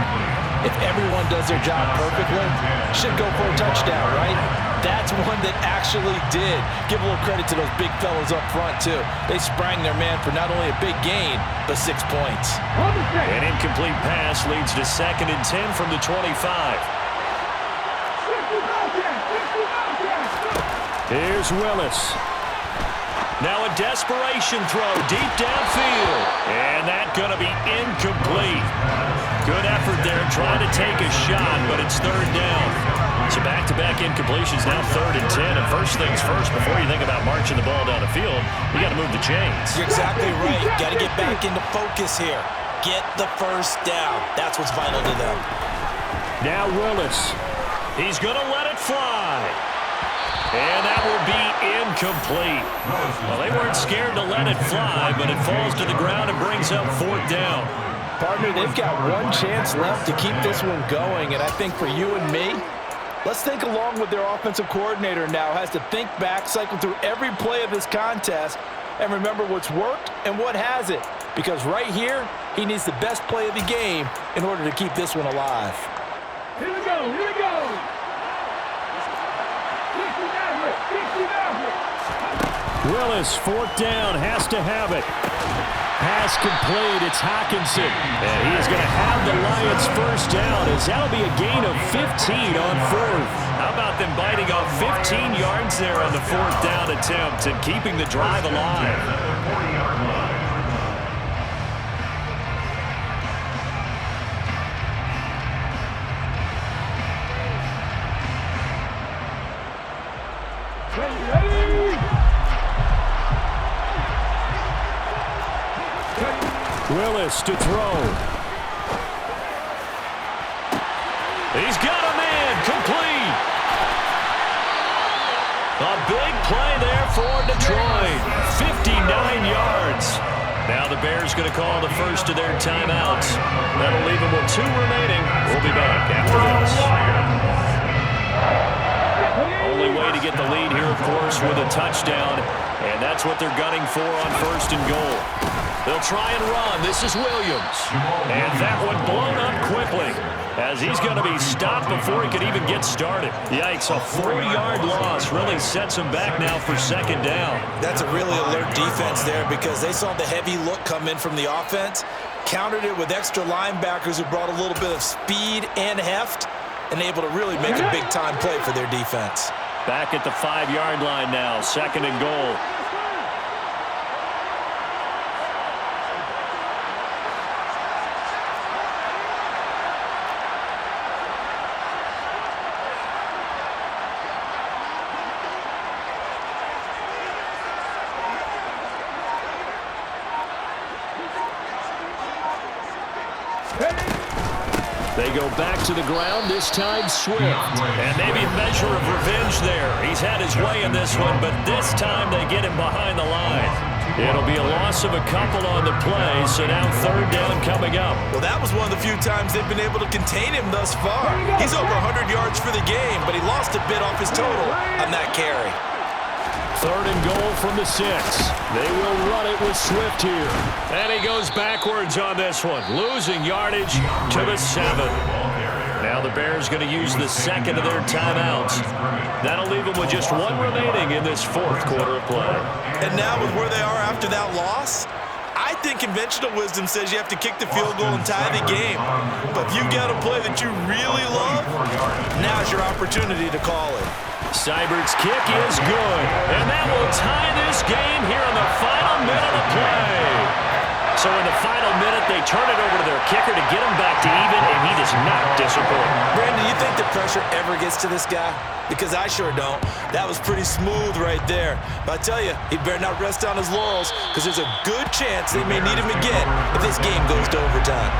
if everyone does their job perfectly, should go for a touchdown, right? That's one that actually did. Give a little credit to those big fellas up front, too. They sprang their man for not only a big gain, but 6 points. An incomplete pass leads to 2nd and 10 from the 25. Here's Willis. Now a desperation throw deep downfield. And that's going to be incomplete. Good effort there trying to take a shot, but it's 3rd down. So back-to-back incompletions, now 3rd and 10. And first things first, before you think about marching the ball down the field, you got to move the chains. You're exactly right. Got to get back into focus here. Get the first down. That's what's vital to them. Now Willis. He's going to let it fly. And that will be incomplete. Well, they weren't scared to let it fly, but it falls to the ground and brings up 4th down. Partner, they've got one chance left to keep this one going, and I think for you and me, let's think along with their offensive coordinator now. Has to think back, cycle through every play of this contest, and remember what's worked and what hasn't. Because right here, he needs the best play of the game in order to keep this one alive. Here we go, here we go. Willis, 4th down, has to have it. Pass complete, it's Hockenson. And he is going to have the Lions first down, as that'll be a gain of 15 on 4th. How about them biting off 15 yards there on the 4th down attempt and keeping the drive alive? Willis to throw. He's got a man, complete. A big play there for Detroit. 59 yards. Now the Bears going to call the first of their timeouts. That'll leave them with 2 remaining. We'll be back after this. Only way to get the lead here, of course, with a touchdown. And that's what they're gunning for on 1st and goal. They'll try and run. This is Williams. And that one blown up quickly as he's going to be stopped before he could even get started. Yikes, a 4-yard loss really sets him back now for 2nd down. That's a really alert defense there because they saw the heavy look come in from the offense, countered it with extra linebackers who brought a little bit of speed and heft, and able to really make a big-time play for their defense. Back at the 5-yard line now, 2nd and goal. They go back to the ground, this time Swift. And maybe a measure of revenge there. He's had his way in this one, but this time they get him behind the line. It'll be a loss of a couple on the play, so now 3rd down coming up. Well, that was one of the few times they've been able to contain him thus far. He's over 100 yards for the game, but he lost a bit off his total on that carry. 3rd and goal from the 6. They will run it with Swift here. And he goes backwards on this one, losing yardage to the 7. Now the Bears going to use the 2nd of their timeouts. That'll leave them with just 1 remaining in this 4th quarter of play. And now with where they are after that loss, I think conventional wisdom says you have to kick the field goal and tie the game. But if you've got a play that you really love, now's your opportunity to call it. Seibert's kick is good, and that will tie this game here in the final minute of play. So in the final minute, they turn it over to their kicker to get him back to even, and he does not disappoint. Brandon, you think the pressure ever gets to this guy? Because I sure don't. That was pretty smooth right there. But I tell you, he better not rest on his laurels, because there's a good chance they may need him again if this game goes to overtime.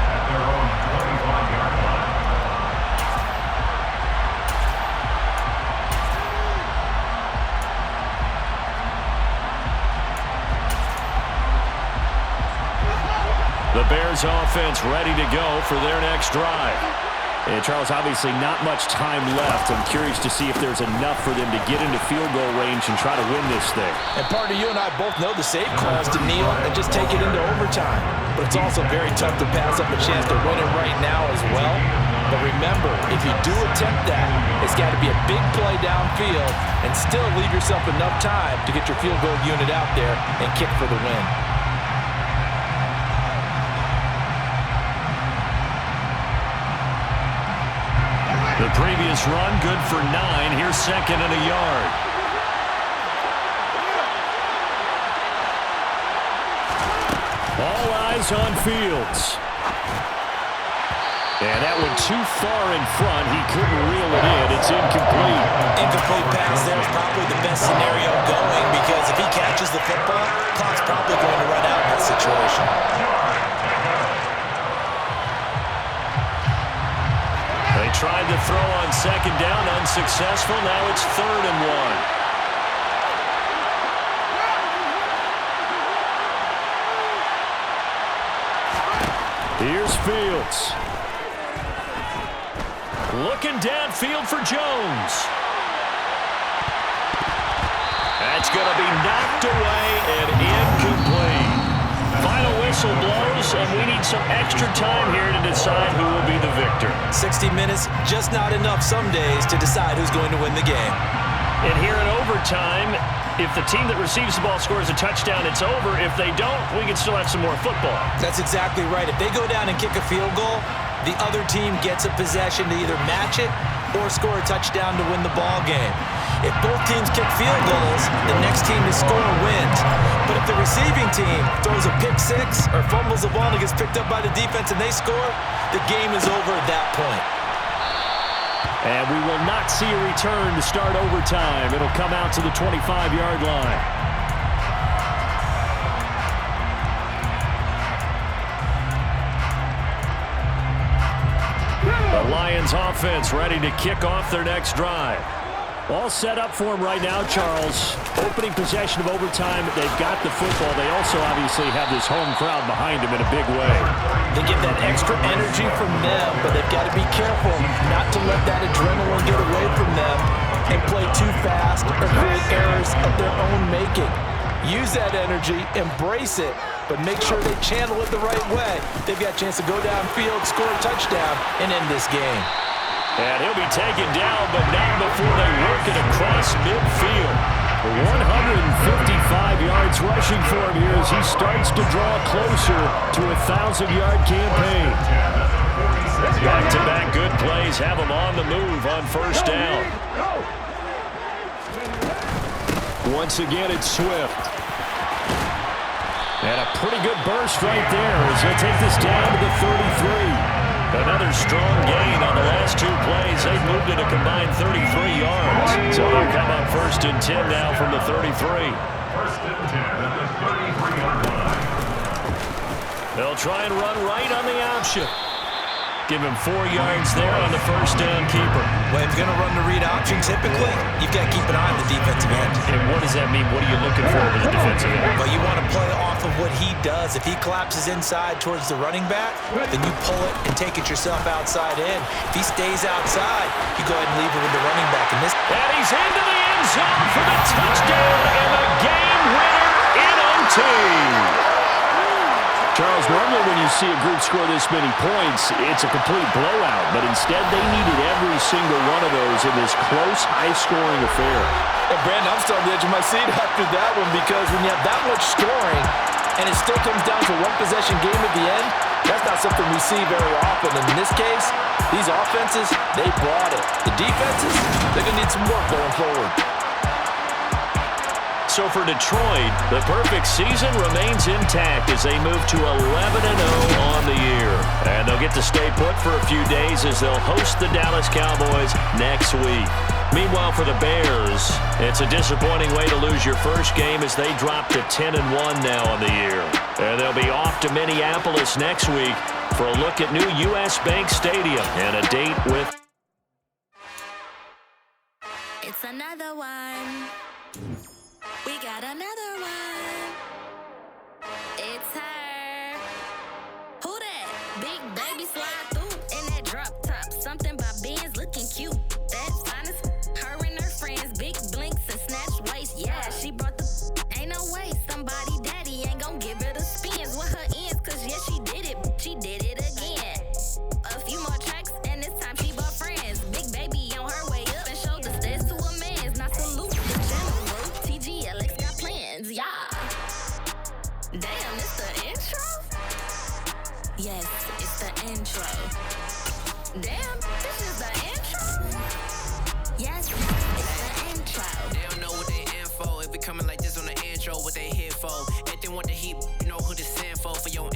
The Bears offense ready to go for their next drive. And Charles, obviously not much time left. I'm curious to see if there's enough for them to get into field goal range and try to win this thing. And partner, you and I both know the safe calls to kneel and just take it into overtime. but it's also very tough to pass up a chance to win it right now as well. But remember, if you do attempt that, it's got to be a big play downfield and still leave yourself enough time to get your field goal unit out there and kick for the win. The previous run, good for 9. Here's second and a yard. All eyes on Fields. And that one too far in front. He couldn't reel it in. It's incomplete. Incomplete pass there is probably the best scenario going because if he catches the football, clock's probably going to run out in that situation. They tried to throw on second down, unsuccessful. Now it's 3rd and 1. Here's Fields. Looking downfield for Jones. That's going to be knocked away and incomplete. Final whistle blows, and we need some extra time here to decide who will be the victor. 60 minutes, just not enough some days to decide who's going to win the game. And here in overtime, if the team that receives the ball scores a touchdown, it's over. If they don't, we can still have some more football. That's exactly right. If they go down and kick a field goal, the other team gets a possession to either match it or score a touchdown to win the ball game. If both teams kick field goals, the next team to score wins. But if the receiving team throws a pick six or fumbles the ball and it gets picked up by the defense and they score, the game is over at that point. And we will not see a return to start overtime. It'll come out to the 25-yard line. The Lions offense ready to kick off their next drive. All set up for them right now, Charles. Opening possession of overtime. They've got the football. They also obviously have this home crowd behind them in a big way. They get that extra energy from them, but they've got to be careful not to let that adrenaline get away from them and play too fast or create errors of their own making. Use that energy, embrace it, but make sure they channel it the right way. They've got a chance to go downfield, score a touchdown, and end this game. And he'll be taken down, but not before they work it across midfield. 155 yards rushing for him here as he starts to draw closer to a 1,000-yard campaign. Back-to-back good plays have him on the move on first down. Once again, it's Swift. And a pretty good burst right there as he'll take this down to the 33. Another strong gain on the last 2 plays. They've moved it a combined 33 yards. So they'll come up 1st and 10 now from the 33. 1st and 10 at the 33-yard line. They'll try and run right on the option. Give him 4 yards there on the first down keeper. Well, if you're going to run the read option, typically, you've got to keep an eye on the defensive end. And what does that mean? What are you looking for with the defensive end? Well, you want to play off of what he does. If he collapses inside towards the running back, then you pull it and take it yourself outside in. If he stays outside, you go ahead and leave it with the running back. And he's into the end zone for the touchdown and the game winner in OT. Charles, normally when you see a group score this many points, it's a complete blowout. But instead, they needed every single one of those in this close, high-scoring affair. And Brandon, I'm still on the edge of my seat after that one because when you have that much scoring and it still comes down to one-possession game at the end, that's not something we see very often. And in this case, these offenses, they brought it. The defenses, they're going to need some work going forward. So for Detroit, the perfect season remains intact as they move to 11-0 on the year. And they'll get to stay put for a few days as they'll host the Dallas Cowboys next week. Meanwhile, for the Bears, it's a disappointing way to lose your first game as they drop to 10-1 now on the year. And they'll be off to Minneapolis next week for a look at new U.S. Bank Stadium and a date with... It's another one. We got another one. It's her. Who that? Big baby slide through in that drop top. Something by Benz looking cute. That's finest. Her and her friends, big blinks and snatch waist. Yeah, she brought the. Ain't no way somebody daddy ain't gon' give her the spins with her ends. Cause yeah, she Yes, it's the intro. Damn, this is the intro? Yes, it's the intro. They don't know what they in for. It be coming like this on the intro, what they here for. If they want the heat, you know who to send for your